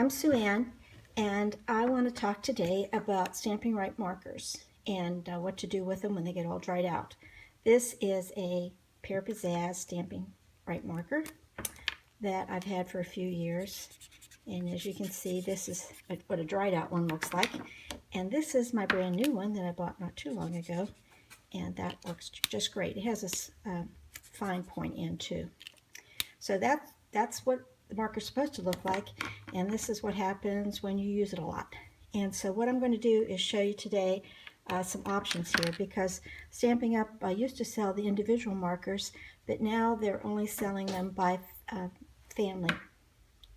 I'm Sue Ann, and I want to talk today about Stampin' Right markers and what to do with them when they get all dried out. This is a Pear Pizzazz Stampin' Right marker that I've had for a few years, and as you can see, this is what a dried out one looks like, and this is my brand new one that I bought not too long ago, and that works just great. It has this fine point end too. So that's what the marker's supposed to look like, and this is what happens when you use it a lot. And so what I'm going to do is show you today some options here, because Stampin' Up used to sell the individual markers, but now they're only selling them by family,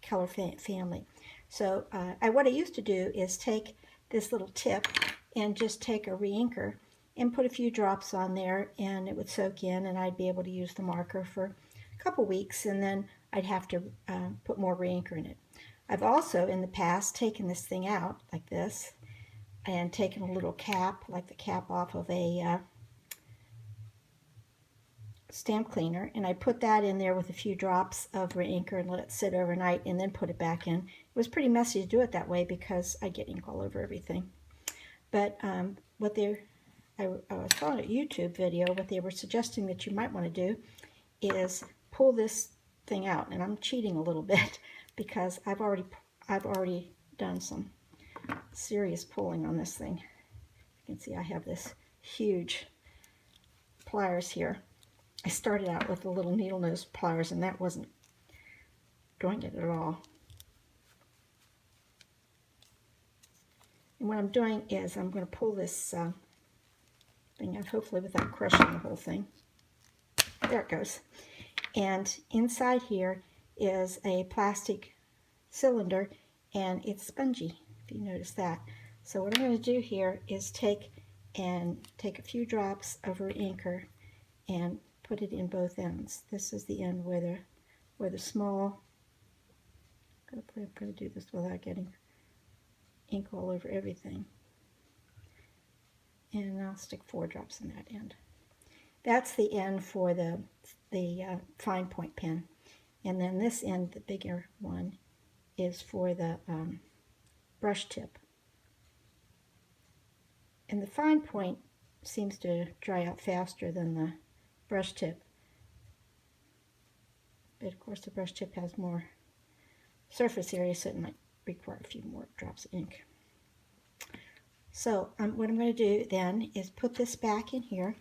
color family. So what I used to do is take this little tip and just take a reinker and put a few drops on there, and it would soak in, and I'd be able to use the marker for a couple weeks, and then I'd have to put more reinker in it. I've also in the past taken this thing out like this and taken a little cap, like the cap off of a stamp cleaner, and I put that in there with a few drops of reinker and let it sit overnight and then put it back in. It was pretty messy to do it that way because I get ink all over everything. But I was following a YouTube video. What they were suggesting that you might want to do is pull this thing out, and I'm cheating a little bit because I've already done some serious pulling on this thing. You can see I have this huge pliers here. I started out with the little needle nose pliers, and that wasn't doing it at all. And what I'm doing is I'm going to pull this thing out, hopefully without crushing the whole thing. There it goes. And inside here is a plastic cylinder, and it's spongy, if you notice that. So what I'm going to do here is take a few drops of reinker and put it in both ends. This is the end where the small, I'm going to do this without getting ink all over everything. And I'll stick 4 drops in that end. That's the end for the fine point pen. And then this end, the bigger one, is for the brush tip. And the fine point seems to dry out faster than the brush tip. But of course the brush tip has more surface area, so it might require a few more drops of ink. So what I'm going to do then is put this back in here.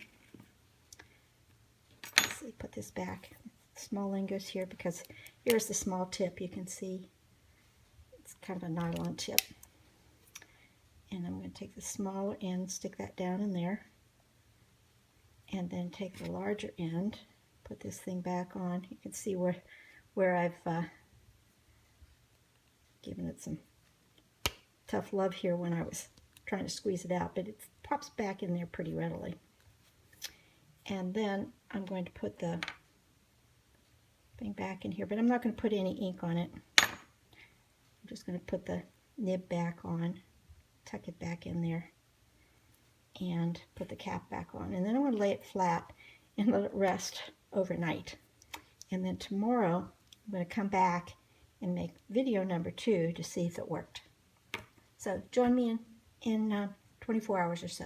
Let's see, put this back. Small end goes here because here's the small tip. You can see it's kind of a nylon tip. And I'm going to take the smaller end, stick that down in there, and then take the larger end, put this thing back on. You can see where I've given it some tough love here when I was trying to squeeze it out, but it pops back in there pretty readily. And then I'm going to put the thing back in here, but I'm not going to put any ink on it. I'm just going to put the nib back on, tuck it back in there, and put the cap back on. And then I'm going to lay it flat and let it rest overnight. And then tomorrow I'm going to come back and make video number 2 to see if it worked. So join me in 24 hours or so.